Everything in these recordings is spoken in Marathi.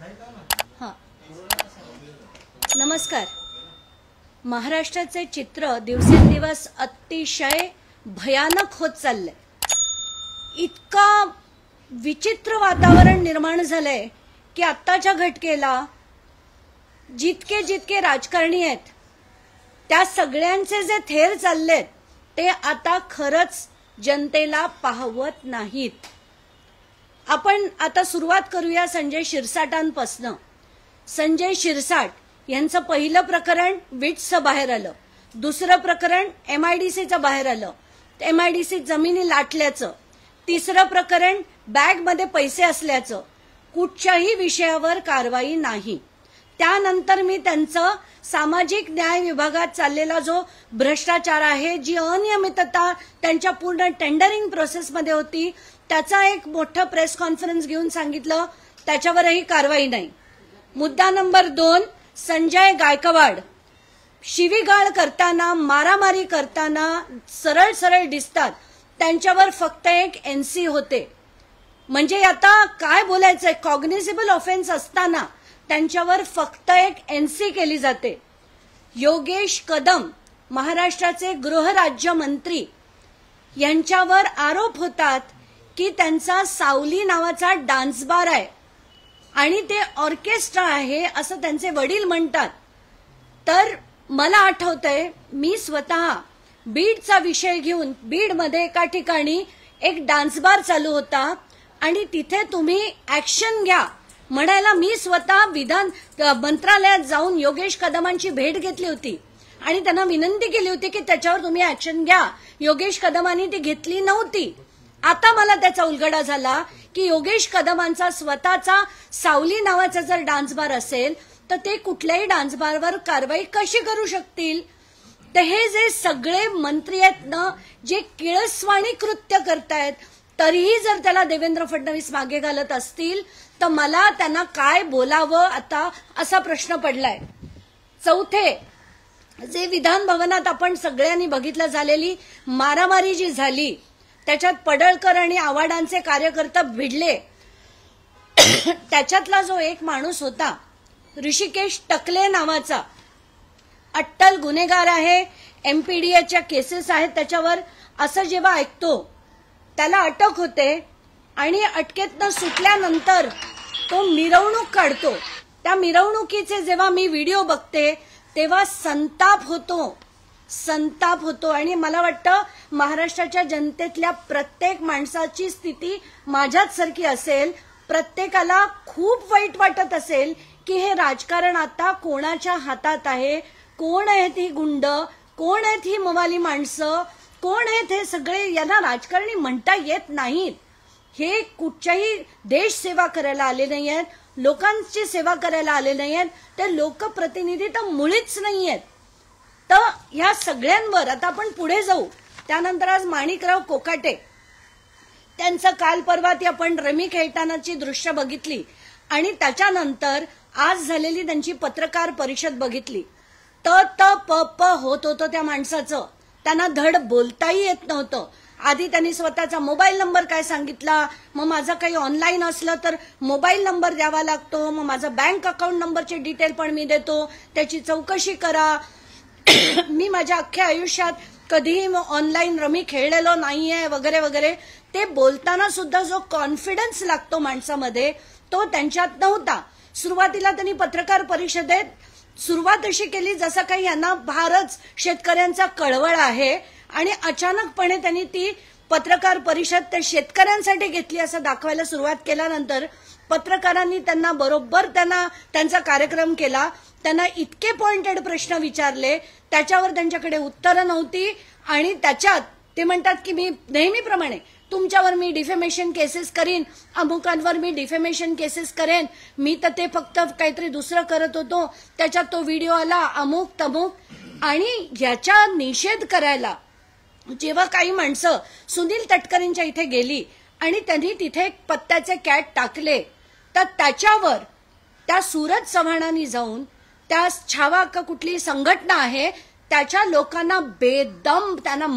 हां, नमस्कार. महाराष्ट्राचे चित्र दिवसेंदिवस अतिशय भयानक होत चाललंय. इतका विचित्र वातावरण निर्माण झालंय की आत्ताच्या घटकेला जितके जितके राजकारणी आहेत त्या सगळ्यांचे जे थेर चाललेत ते आता खरंच जनतेला पाहवत नाहीत. आपण आता सुरुवात करूया संजय शिरसाटांपासनं. संजय शिरसाट यांचं पहिलं प्रकरण विट्सचं बाहेर आलं, दुसरं प्रकरण MIDCचं बाहेर आलं, MIDC जमिनी लाटल्याचं, तिसरं प्रकरण बॅगमध्ये पैसे असल्याचं. कुठच्याही विषयावर कारवाई नाही. त्यानंतर मी त्यांचं सामाजिक न्याय विभागात चाललेला जो भ्रष्टाचार आहे, जी अनियमितता त्यांच्या पूर्ण टेंडरिंग प्रोसेसमध्ये होती, त्याचा एक मोठा प्रेस कॉन्फरन्स घेऊन सांगितलं, त्याच्यावरही कारवाई नाही. मुद्दा नंबर 2, संजय गायकवाड शिवीगाळ करताना, मारामारी करताना सरळ सरळ दिसतात, त्यांच्यावर फक्त एक NC होते. म्हणजे आता काय बोलायचंय, कॉग्निझेबल ऑफेन्स असताना त्यांच्यावर फक्त एक NC केली जाते. योगेश कदम महाराष्ट्राचे गृहराज्यमंत्री यांच्यावर आरोप होतात की त्यांचा सावली नावाचा डान्स बार आहे आणि ते ऑर्केस्ट्रा आहे असं त्यांचे वडील म्हणतात. तर मला आठवतंय, मी स्वतः बीडचा विषय घेऊन बीडमध्ये एका ठिकाणी एक डान्स बार चालू होता आणि तिथे तुम्ही ऍक्शन घ्या म्हणायला मी स्वतः विधान मंत्रालयात जाऊन योगेश कदमांची भेट घेतली होती आणि त्यांना विनंती केली होती की त्याच्यावर तुम्ही ऍक्शन घ्या. योगेश कदमांनी ती घेतली नव्हती. आता मला त्याचा उलगडा झाला की योगेश कदमांचा स्वतःचा सावली नावाचा जर डान्स बार असेल तर ते कुठल्याही डान्स बारवर कारवाई कशी करू शकतील. तर हे जे सगळे मंत्री आहेत ना, जे किळसवाणी कृत्य करतायत, तरीही जर त्याला देवेंद्र फडणवीस मागे घालत असतील तर मला त्यांना काय बोलावं आता असा प्रश्न पडलाय. चौथे, जे विधान भवनात आपण सगळ्यांनी बघितलं झालेली मारामारी जी झाली, त्याच्यात पडळकर आणि आव्हाडांचे कार्यकर्ते भिडले. त्याच्यातला जो एक माणूस होता ऋषिकेश टकले नावाचा, अट्टल गुन्हेगार आहे, MPDAच्या केसेस आहेत त्याच्यावर, असं जेव्हा ऐकतो त्याला अटक होते आणि अटकेतनं सुटल्यानंतर तो मिरवणूक काढतो. त्या मिरवणुकीचे जेव्हा मी व्हिडिओ बघते तेव्हा संताप होतो आणि मला वाटतं महाराष्ट्राच्या जनतेतल्या प्रत्येक माणसाची स्थिती माझ्याच सारखी असेल. प्रत्येकाला खूप वाईट वाटत असेल की हे राजकारण आता कोणाच्या हातात आहे, कोण आहेत ही गुंड, कोण आहेत ही मवाली माणसं, कोण आहेत हे सगळे. यांना राजकारणी म्हणता येत नाहीत. हे कुठच्याही देश सेवा करायला आले नाही आहेत, लोकांची सेवा करायला आले नाही आहेत, ते लोकप्रतिनिधी तर मुळीच नाही आहेत. तर ह्या सगळ्यांवर आता आपण पुढे जाऊ. त्यानंतर आज माणिकराव कोकाटे त्यांचं काल परवा ती आपण रमी खेळतानाची दृश्य बघितली आणि त्याच्यानंतर आज झालेली त्यांची पत्रकार परिषद बघितली. प होत होतं त्या माणसाचं. त्यांना धड बोलताही येत नव्हतं. आधी त्यांनी स्वतःचा मोबाईल नंबर काय सांगितला, मग माझं काही ऑनलाईन असलं तर मोबाईल नंबर द्यावा लागतो, मग माझा बँक अकाउंट नंबरचे डिटेल पण मी देतो, त्याची चौकशी करा. मी माझ्या अख्ख्या आयुष्यात कधीही ऑनलाईन रमी खेळलेलो नाहीये वगैरे वगैरे. ते बोलताना सुद्धा जो कॉन्फिडन्स लागतो माणसामध्ये तो त्यांच्यात नव्हता. सुरुवातीला त्यांनी पत्रकार परिषदेत सुरुवात अशी केली जसं काही यांना भारच शेतकऱ्यांचा कळवळ आहे आणि अचानकपणे त्यांनी ती पत्रकार परिषद त्या शेतकऱ्यांसाठी घेतली असं दाखवायला सुरुवात केल्यानंतर पत्रकारांनी त्यांचा कार्यक्रम केला. त्यांना इतके पॉइंटेड प्रश्न विचारले, त्याच्यावर त्यांच्याकडे उत्तरं नव्हती आणि त्याच्यात ते म्हणतात की मी नेहमीप्रमाणे तुमच्यावर मी डिफेमेशन केसेस करीन, अमुकांवर मी डिफेमेशन केसेस करेन, मी तर ते फक्त काहीतरी दुसरं करत होतो, त्याच्यात तो व्हिडिओ आला, अमुक तमुक. आणि याचा निषेध करायला जेव्हा काही माणसं सुनील तटकरेंच्या इथे गेली आणि त्यांनी तिथे एक पत्त्याचे कॅट टाकले, तर त्याच्यावर त्या सूरज चव्हाणांनी जाऊन त्या छावा का कुठली संघटना आहे त्याच्या लोकांना त्यांना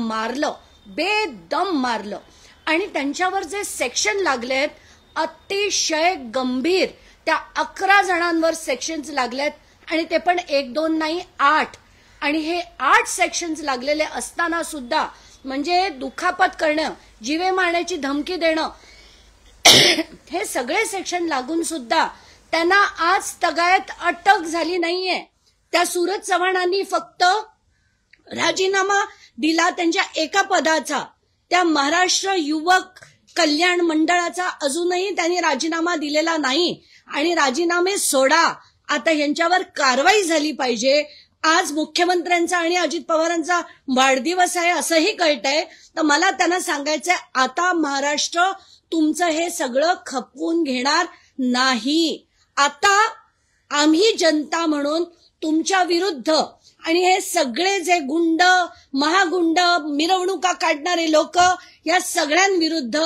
बेदम मारलं आणि त्यांच्यावर जे सेक्शन लागलेत अतिशय गंभीर. त्या 11 जणांवर सेक्शन्स लागलेत आणि ते पण 1 2 नाही 8. आणि हे 8 सेक्शन्स लागलेले असताना सुद्धा म्हणजे दुखापत करणं, जीवे मारण्याची धमकी देणं, हे सगळे सेक्शन लागून सुद्धा त्यांना आज तगायत अटक झाली नाहीये. त्या सूरज चव्हाणांनी फक्त राजीनामा दिला त्यांच्या एका पदाचा. त्या महाराष्ट्र युवक कल्याण मंडळाचा अजूनही त्यांनी राजीनामा दिलेला नाही. आणि राजीनामे सोडा, आता यांच्यावर कारवाई झाली पाहिजे. आज मुख्यमंत्र्यांचा आणि अजित पवारांचा वाढदिवस आहे असंही कळतंय. तर मला त्यांना सांगायचंय, आता महाराष्ट्र तुमचं हे सगळं खपवून घेणार नाही. आता आम्ही जनता म्हणून तुमच्या विरुद्ध आणि हे सगळे जे गुंड, महागुंड, मिरवणुका काढणारे लोक, या सगळ्यांविरुद्ध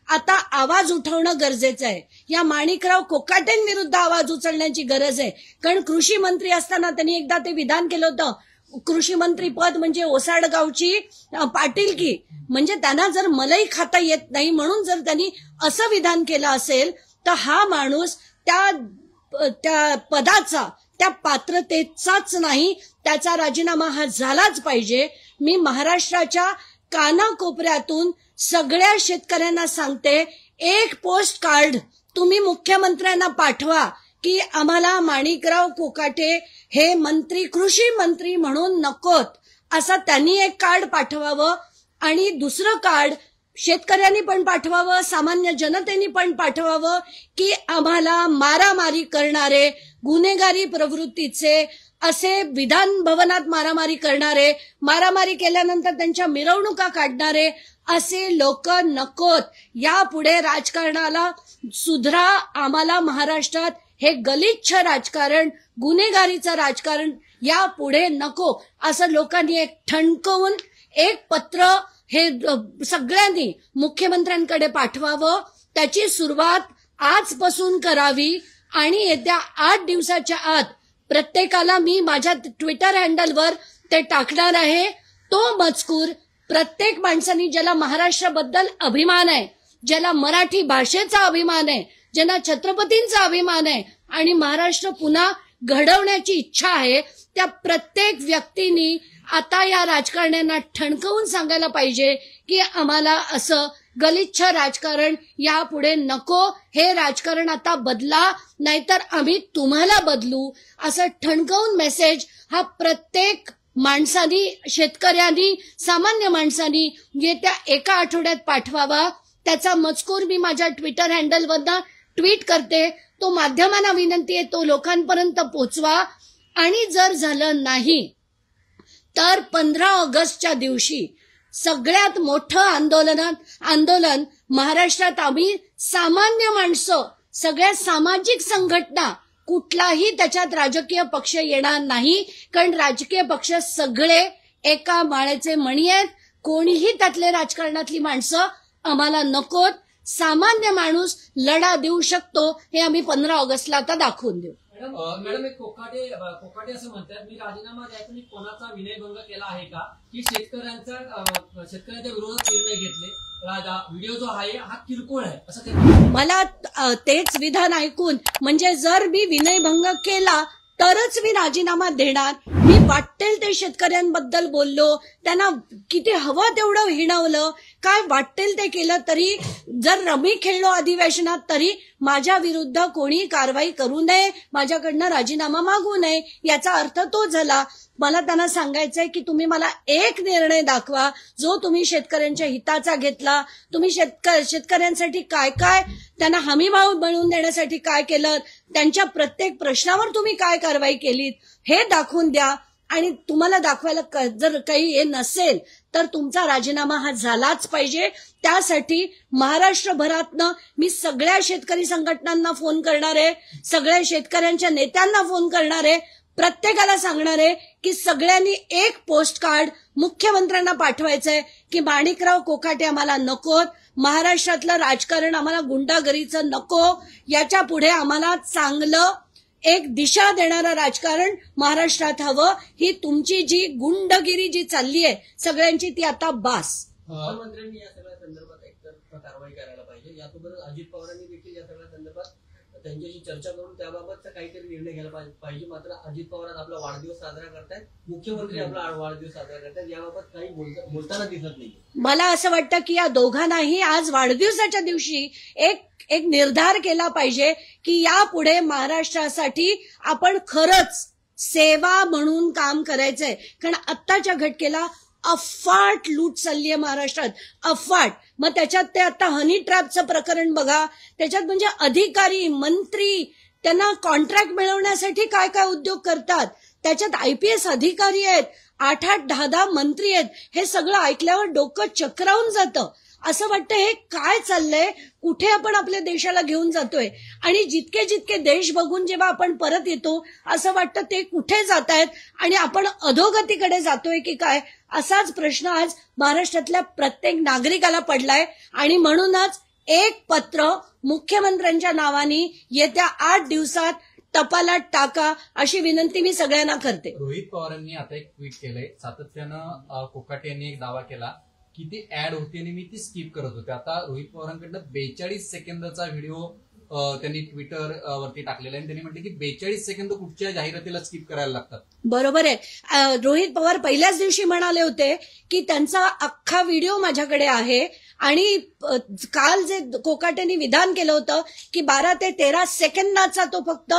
आता आवाज उठवणं गरजेचं आहे. या माणिकराव कोकाटेंविरुद्ध आवाज उचलण्याची गरज आहे. कारण कृषी मंत्री असताना त्यांनी एकदा ते विधान केलं होतं, कृषी मंत्री पद म्हणजे ओसाडगावची पाटीलकी. म्हणजे त्यांना जर मलई खाता येत नाही म्हणून जर त्यांनी असं विधान केलं असेल तर हा माणूस त्या पदाचा, त्या पात्रतेचाच नाही, त्याचा राजीनामा हा झालाच पाहिजे. मी महाराष्ट्राच्या कानाकोपऱ्यातून सगळ्या शेतकऱ्यांना सांगते, एक पोस्ट कार्ड तुम्ही मुख्यमंत्र्यांना पाठवा की आम्हाला माणिकराव कोकाटे हे मंत्री, कृषी मंत्री म्हणून नकोत, असं त्यांनी एक कार्ड पाठवावं. आणि दुसरं कार्ड शेतकऱ्यांनी पण पाठवावं, सामान्य जनतेने पण पाठवावं की आम्हाला मारामारी करणारे, गुन्हेगारी प्रवृत्तीचे, असे विधान भवनात मारामारी करणारे, मारामारी केल्यानंतर त्यांच्या मिरवणुका काढणारे असे लोक नकोत. यापुढे राजकारणाला सुधरा. आम्हाला महाराष्ट्रात हे गलिच्छ राजकारण, गुन्हेगारीचं राजकारण यापुढे नको, असं लोकांनी एक ठणकवून एक पत्र हे सगळ्यांनी मुख्यमंत्र्यांकडे पाठवावं. त्याची सुरुवात आजपासून करावी आणि येत्या 8 दिवसाच्या आत प्रत्येकाला मी माझ्या ट्विटर हँडलवर ते टाकणार आहे. तो मजकूर प्रत्येक माणसानी, ज्याला महाराष्ट्राबद्दल अभिमान आहे, ज्याला मराठी भाषेचा अभिमान आहे, ज्यांना छत्रपतींचा अभिमान आहे आणि महाराष्ट्र पुन्हा घडवण्याची इच्छा आहे, त्या प्रत्येक व्यक्तींनी आता या राजकारण्यांना ठणकवून सांगायला पाहिजे की आम्हाला असं गलिच्छ राजकारण यापुढे नको. हे राजकारण आता बदला, नाहीतर आम्ही तुम्हाला बदलू, असं ठणकवून मेसेज हा प्रत्येक माणसानी, शेतकऱ्यांनी, सामान्य माणसानी येत्या एका आठवड्यात पाठवावा. त्याचा मजकूर मी माझ्या ट्विटर हँडलवरनं ट्विट करते. तो माध्यमांना विनंती आहे, तो लोकांपर्यंत पोहोचवा. आणि जर झालं नाही तर 15 ऑगस्टच्या दिवशी सगळ्यात मोठं आंदोलन महाराष्ट्रात आम्ही सामान्य माणसं, सगळ्या सामाजिक संघटना, कुठलाही त्याच्यात राजकीय पक्ष येणार नाही. कारण राजकीय पक्ष सगळे एका माळेचे मणी आहेत. कोणीही त्यातले राजकारणातली माणसं आम्हाला नकोत. सामान्य माणूस लढा देऊ शकतो हे आम्ही 15 ऑगस्टला आता दाखवून देऊ. मॅडम, एक कोकाटे असं म्हणतात, मी राजीनामा द्यायचा मी कोणाचा विनयभंग केला आहे का, की शेतकऱ्यांच्या विरोधात निर्णय घेतले, व्हिडिओ जो आहे हा किरकोळ आहे असं ते. मला तेच विधान ऐकून, म्हणजे जर मी विनयभंग केला तरच मी राजीनामा देणार. मी वाटेल ते शेतकऱ्यांबद्दल बोललो, त्यांना किती हवं तेवढं हिणवलं, काय वाटेल ते केलं, तरी जर रमी खेळलो अधिवेशनात तरी माझ्या विरुद्ध कोणी कारवाई करू नये, माझ्याकडनं राजीनामा मागू नये. याचा अर्थ तो झाला. मला त्यांना सांगायचंय की तुम्ही मला एक निर्णय दाखवा जो तुम्ही शेतकऱ्यांच्या हिताचा घेतला. तुम्ही शेतकऱ्यांसाठी काय काय त्यांना हमीभाव मिळवून देण्यासाठी काय केलं, त्यांच्या प्रत्येक प्रश्नावर तुम्ही काय कारवाई केलीत हे दाखवून द्या. आणि तुम्हाला दाखवायला जर काही हे नसेल तर तुमचा राजीनामा हा झालाच पाहिजे. त्यासाठी महाराष्ट्रभरातनं मी सगळ्या शेतकरी संघटनांना फोन करणार आहे, सगळ्या शेतकऱ्यांच्या नेत्यांना फोन करणार आहे, प्रत्येकाला सांगणार आहे की सगळ्यांनी एक पोस्ट कार्ड मुख्यमंत्र्यांना पाठवायचंय की माणिकराव कोकाटे आम्हाला नकोत, महाराष्ट्रातलं राजकारण आम्हाला गुंडागरीचं नको, याच्या पुढे आम्हाला चांगलं एक दिशा देणारं राजकारण महाराष्ट्रात हवं. ही तुमची जी गुंडगिरी जी चालली आहे सगळ्यांची, ती आता बास. मुख्यमंत्र्यांनी या सगळ्या संदर्भात एकतर कारवाई करायला पाहिजे. यासोबतच अजित पवारांनी देखील या सगळ्या संदर्भात त्यांच्याशी चर्चा करून त्याबाबतचा काहीतरी निर्णय घ्यायला पाहिजे. मात्र अजित पवार आपला वाढदिवस साजरा करतायत, मुख्यमंत्री आपला वाढदिवस साजरा करतायत, याबाबत काही बोलताना दिसत नाही. मला असं वाटतं की या दोघांनाही आज वाढदिवसाच्या दिवशी एक निर्धार केला पाहिजे की यापुढे महाराष्ट्रासाठी आपण खरंच सेवा म्हणून काम करायचंय. कारण आत्ताच्या घटकेला अफाट लूट चालली आहे महाराष्ट्रात, अफाट. मग त्याच्यात ते आता हनी ट्रॅपचं प्रकरण बघा, त्याच्यात म्हणजे अधिकारी मंत्री त्यांना कॉन्ट्रॅक्ट मिळवण्यासाठी काय काय उद्योग करतात, त्याच्यात IPS अधिकारी आहेत, 8-8, 10-10 मंत्री आहेत. हे सगळं ऐकल्यावर डोकं चक्रावून जातं. असं वाटतं हे काय चाललंय, कुठे आपण आपल्या देशाला घेऊन जातोय. आणि जितके जितके देश बघून जेव्हा आपण परत येतो असं वाटतं ते कुठे जात आहेत आणि आपण अधोगतीकडे जातोय की काय, असाच प्रश्न आज महाराष्ट्रातल्या प्रत्येक नागरिकाला पडलाय. आणि म्हणूनच एक पत्र मुख्यमंत्र्यांच्या नावाने येत्या 8 दिवसात टपालात टाका अशी विनंती मी सगळ्यांना करते. रोहित पवारांनी आता एक ट्विट केलंय, सातत्यानं कोकाटे यांनी एक दावा केला की ती ऍड होती आणि मी ती स्किप करत होते. आता रोहित पवारांकडनं 42 सेकंदाचा व्हिडिओ त्यांनी ट्विटर वरती टाकलेला आहे. त्यांनी म्हटलं की 42 सेकंद कुठच्या जाहिरातीला स्किप करायला लागतात. बरोबर आहे. रोहित पवार पहिल्याच दिवशी म्हणाले होते की त्यांचा अख्खा व्हिडिओ माझ्याकडे आहे आणि काल जे कोकाटेंनी विधान केलं होतं की 12 ते 13 सेकंदाचा तो फक्त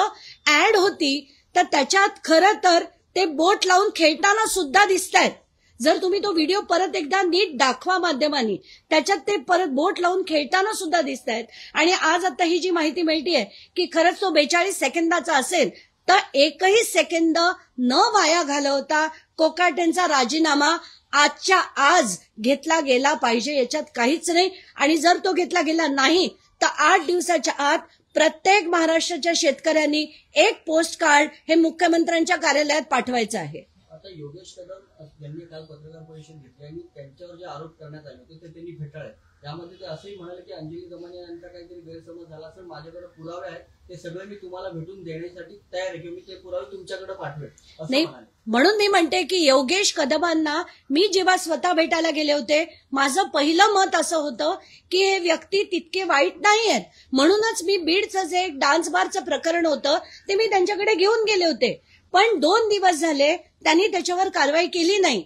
ऍड होती, तर त्याच्यात खरं तर ते बोट लावून खेळताना सुद्धा दिसतायत. जर तुम्ही तो व्हिडिओ परत एकदा नीट दाखवा माध्यमांनी, त्याच्यात ते परत बोट लावून खेळताना सुद्धा दिसतायत. आणि आज आता ही जी माहिती मिळतीये की खरंच तो 42 सेकंदाचा असेल, तर एकही सेकंद न वाया घालवता कोकाटेंचा राजीनामा आजच्या आज घेतला गेला पाहिजे, याच्यात काहीच नाही. आणि जर तो घेतला गेला नाही तर 8 दिवसाच्या आत प्रत्येक महाराष्ट्राच्या शेतकऱ्यांनी एक पोस्ट कार्ड हे मुख्यमंत्र्यांच्या कार्यालयात पाठवायचं आहे. आता योगेश कदम यांनी काल पत्रकार परिषद घेतली आणि त्यांच्यावर जे आरोप करण्यात आले होते ते त्यांनी फेटाळले. त्यामध्ये ते असंही म्हणाले की अंजली दमाने यांचा काहीतरी गैरसमज झाला असेल, माझ्याकडे पुरावे आहेत, ते सगळे मी तुम्हाला भेटून देण्यासाठी तयार आहे, किंवा मी ते पुरावे तुमच्याकडे पाठवेल असं म्हणाले. म्हणून मी म्हणते की योगेश कदमांना मी जेव्हा स्वतः भेटायला गेले होते, माझं पहिलं मत असं होतं की हे व्यक्ती तितके वाईट नाही आहेत. म्हणूनच मी बीडचं जे डान्स बारचं प्रकरण होतं ते मी त्यांच्याकडे घेऊन गेले होते. पण 2 दिवस झाले त्यांनी त्याच्यावर कारवाई केली नाही.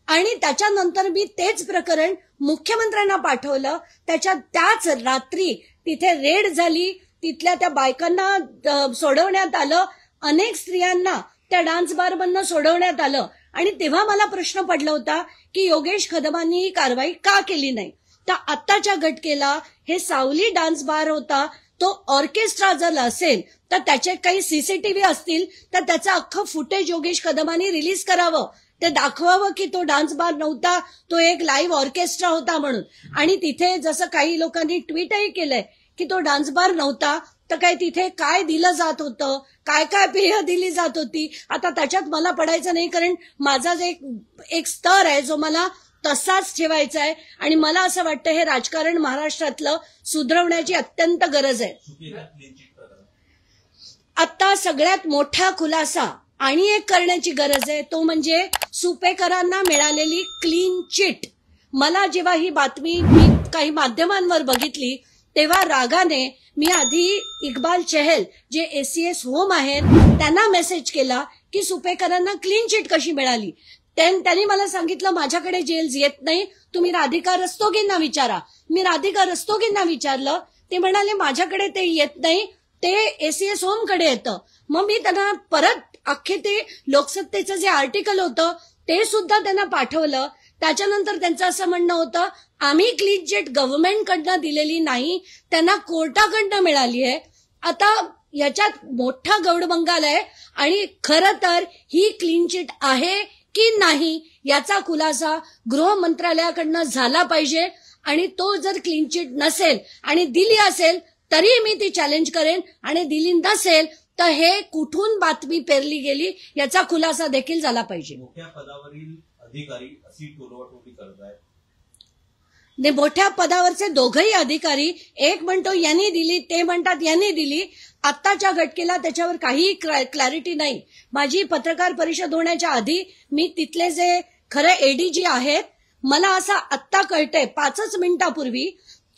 आणि त्याच्यानंतर मी तेच प्रकरण मुख्यमंत्र्यांना पाठवलं. त्याच रात्री तिथे रेड झाली, तिथल्या त्या बायकांना सोडवण्यात आलं, अनेक स्त्रियांना त्या डान्स बारमधनं सोडवण्यात आलं. आणि तेव्हा मला प्रश्न पडला होता की योगेश कदमांनी ही कारवाई का केली नाही. तर आत्ताच्या घटकेला हे सावली डान्स बार होता, तो ऑर्केस्ट्रा जर असेल तर त्याचे काही CCTV असतील तर त्याचं अख्खं फुटेज योगेश कदमांनी रिलीज करावं, ते दाखवावं की तो डान्स बार नव्हता, तो एक लाईव्ह ऑर्केस्ट्रा होता म्हणून. आणि तिथे जसं काही लोकांनी ट्विटही केलंय की तो डान्स बार नव्हता, तर काय तिथे काय दिलं जात होतं, काय काय पेय दिली जात होती, आता त्याच्यात मला पडायचं नाही. कारण माझा जे एक स्तर आहे जो मला तसाच ठेवायचा आहे. आणि मला असं वाटतं हे राजकारण महाराष्ट्रातलं सुधारवण्याची अत्यंत गरज आहे. आता सगळ्यात मोठा खुलासा आणि एक करण्याची गरज आहे, तो म्हणजे सुपेकरांना मिळालेली क्लीन चिट. मला जेव्हा ही बातमी मी काही माध्यमांवर बघितली तेव्हा रागाने मी आधी इक्बाल चहल जे ACS होम आहेत त्यांना मेसेज केला की सुपेकरांना क्लीन चिट कशी मिळाली. त्यांनी मला सांगितलं माझ्याकडे जेल्स येत नाही, तुम्ही राधिका रस्तोगींना विचारा. मी राधिका रस्तोगींना विचारलं, ते म्हणाले माझ्याकडे ते येत नाही, ते ACS होम कडे येतं. मग मी त्यांना परत अख्खे ते लोकसत्तेचं जे आर्टिकल होतं ते सुद्धा त्यांना पाठवलं. त्याच्यानंतर त्यांचं असं म्हणणं होतं आम्ही क्लीन चिट गव्हर्नमेंटकडनं दिलेली नाही, त्यांना कोर्टाकडनं मिळाली आहे. आता याच्यात मोठा गौडबंगाल आहे आणि खरं तर ही क्लीन चिट आहे की नाही याचा खुलासा गृह मंत्रालयाकडनं झाला पाहिजे. आणि तो जर क्लीन चिट नसेल आणि दिली असेल तरी मी ती चॅलेंज करेन, आणि दिली नसेल तर हे कुठून बातमी पेरली गेली याचा खुलासा देखील झाला पाहिजे. मोठ्या पदावरील अधिकारी अशी टोलवाटोली करतायत. मोठ्या पदावरचे दोघही अधिकारी, एक म्हणतो यांनी दिली, ते म्हणतात यांनी दिली. आत्ताच्या घटकेला त्याच्यावर काही क्लॅरिटी नाही. माझी पत्रकार परिषद होण्याच्या आधी मी तिथले जे खरे ADG आहेत, मला असं आत्ता कळतंय 5 मिनिटापूर्वी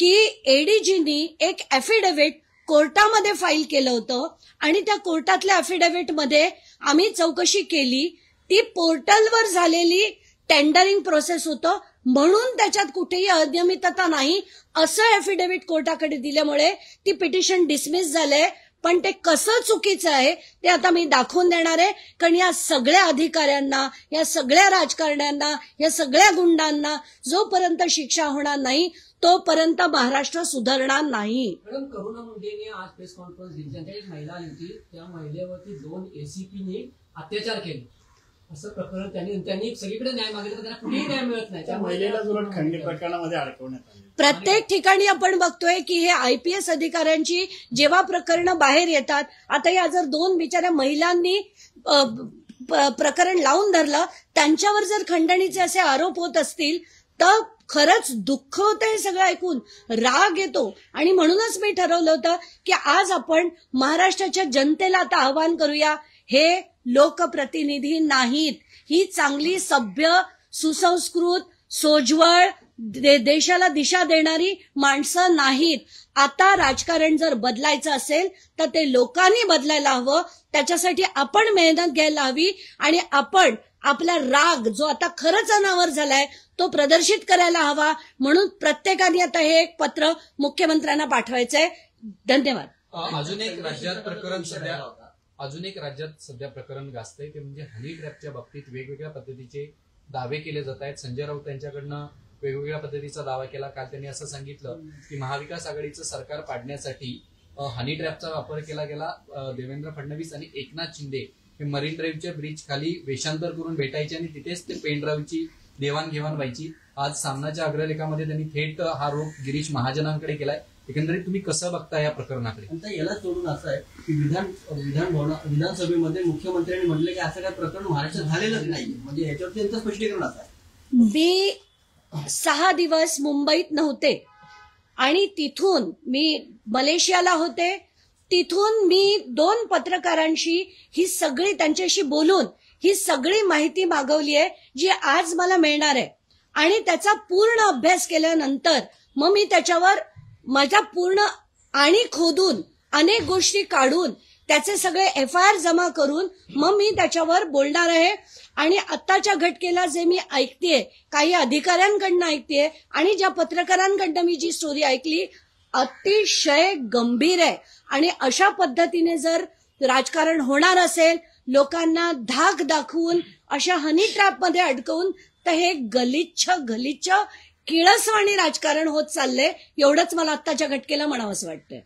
की ADGनी एक ऍफिडेव्हिट कोर्टामध्ये फाईल केलं होतं आणि त्या कोर्टातल्या अफिडेव्हिटमध्ये आम्ही चौकशी केली. ती पोर्टलवर झालेली टेंडरिंग प्रोसेस होतं म्हणून त्याच्यात कुठेही अनियमितता नाही असं अफिडेव्हिट कोर्टाकडे दिल्यामुळे ती पिटिशन डिसमिस झालंय. पण ते कसं चुकीचं आहे ते आता मी दाखवून देणार आहे. कारण या सगळ्या अधिकाऱ्यांना, या सगळ्या राजकारण्यांना, या सगळ्या गुंडांना जोपर्यंत शिक्षा होणार नाही तोपर्यंत महाराष्ट्र सुधारणार नाही. मॅडम, करुणा मुंडेने आज प्रेस कॉन्फरन्स दिली. त्यांच्या एक महिला आली होती, त्या महिलेवरती 2 ACPने अत्याचार केले असं प्रकरण त्यांनी सगळीकडे न्याय मागितला, त्यांना कुठेही न्याय मिळत नाही. त्या महिलेला उलट खंडणी प्रकरणामध्ये अडकवण्यात आले. प्रत्येक ठिकाणी आपण बघतोय की हे IPS अधिकाऱ्यांची जेव्हा प्रकरणं बाहेर येतात, आता या जर 2 बिचाऱ्या महिलांनी प्रकरण लावून धरलं, त्यांच्यावर जर खंडणीचे असे आरोप होत असतील तर खरंच दुःख होतं हे सगळं ऐकून, राग येतो. आणि म्हणूनच मी ठरवलं होतं की आज आपण महाराष्ट्राच्या जनतेला आता आवाहन करूया, हे लोकप्रतिनिधी नाहीत, ही चांगली सभ्य सुसंस्कृत सोज्वळ देशाला दिशा देणारी माणसं नाहीत. आता राजकारण जर बदलायचं असेल तर ते लोकांनी बदलायला हवं. त्याच्यासाठी आपण मेहनत घ्यायला हवी आणि आपण आपला राग जो आता खरंच अनावर झालाय तो प्रदर्शित करायला हवा. म्हणून प्रत्येकाने आता हे एक पत्र मुख्यमंत्र्यांना पाठवायचंय. धन्यवाद. अजून एक राज्यात सध्या प्रकरण गाजतंय ते म्हणजे हनी ट्रॅपच्या बाबतीत वेगवेगळ्या पद्धतीचे दावे केले जात आहेत. संजय राऊत यांच्याकडनं वेगवेगळ्या पद्धतीचा दावा केला. काल त्यांनी असं सांगितलं की महाविकास आघाडीचं सरकार पाडण्यासाठी हनी ट्रॅपचा वापर केला गेला. देवेंद्र फडणवीस आणि एकनाथ शिंदे हे मरीन ड्राईव्हच्या ब्रिज खाली वेषांतर करून भेटायचे आणि तिथेच ते पेन ड्राईव्हची देवाणघेवाण व्हायची. आज सामनाच्या अग्रलेखामध्ये त्यांनी थेट हा आरोप गिरीश महाजनांकडे केलाय. एकंदरीत तुम्ही कसं बघता या प्रकरणाकडे? आता याला सोडून असं आहे की विधानसभेमध्ये मुख्यमंत्र्यांनी म्हटलं की असं काय प्रकरण महाराष्ट्रात झालेलंच नाही, म्हणजे याच्यावर त्यांचं स्पष्टीकरण असं आहे. मी 6 दिवस मुंबईत नव्हते आणि तिथून मी मलेशियाला होते. तिथून मी 2 पत्रकारांशी ही सगळी त्यांच्याशी बोलून ही सगळी माहिती मागवली आहे जी आज मला मिळणार आहे. आणि त्याचा पूर्ण अभ्यास केल्यानंतर मग मी त्याच्यावर माझा पूर्ण आणि खोदून अनेक गोष्टी काढून त्याचे सगळे FIR जमा करून मग मी त्याच्यावर बोलणार आहे. आणि आत्ताच्या घटनेला जे मी ऐकतेय, काही अधिकाऱ्यांकडनं ऐकतेय आणि ज्या पत्रकारांकडनं मी जी स्टोरी ऐकली अतिशय गंभीर आहे. आणि अशा पद्धतीने जर राजकारण होणार असेल, लोकांना धाक दाखवून अशा हनी ट्रॅपमध्ये अडकवून, तर हे गलिच्छ किळसवाणी राजकारण होत चाललंय. एवढंच मला आत्ताच्या घटनेला म्हणावंसं वाटतंय.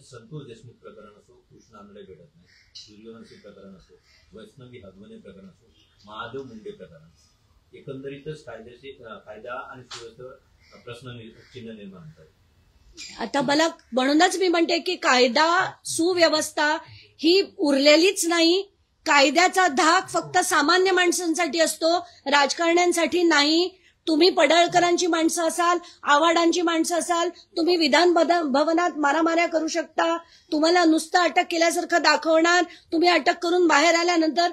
संतोष देशमुख प्रकरण असो, कृष्ण आंधळे भेटत नाही, सूर्यवंशी प्रकरण असो, वैष्णवी हगवणे प्रकरण असो, महादेव मुंडे प्रकरण, एकंदरीतच कायदा आणि सुव्यवस्थेवर प्रश्नचिन्ह निर्माण होतात. आता मला म्हणूनच मी म्हणते की कायदा सुव्यवस्था ही उरलेलीच नाही. कायद्याचा धाक फक्त सामान्य माणसांसाठी असतो, राजकारण्यांसाठी नाही. तुम्ही पडळकरांची माणसं असाल, आव्हाडांची माणसं असाल, तुम्ही विधान भवनात मारामाऱ्या करू शकता. तुम्हाला नुसतं अटक केल्यासारखं दाखवणार. तुम्ही अटक करून बाहेर आल्यानंतर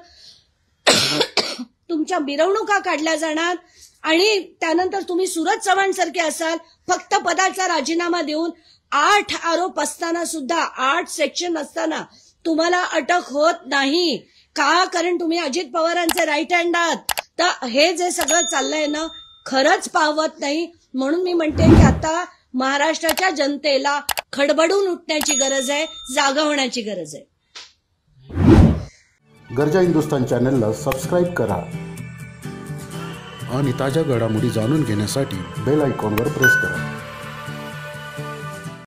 तुमच्या मिरवणुका काढल्या जाणार आणि त्यानंतर तुम्ही सूरज चव्हाण सारखे असाल. फक्त पदाचा राजीनामा देऊन 8 आरोप असताना सुद्धा 8 सेक्शन असताना तुम्हाला अटक होत नाही का? कारण तुम्ही अजित पवारांचे राईट हँड आहात. तर हे जे सगळं चाललंय ना, खरंच पावत नाही. म्हणून मी म्हणते की आता महाराष्ट्राच्या जनतेला खडबडून उठण्याची गरज आहे, जागा होण्याची गरज आहे. गर्जा हिंदुस्तान चॅनलला सबस्क्राईब करा आणि ताज्या घडामोडी जाणून घेण्यासाठी बेल आयकॉनवर प्रेस करा.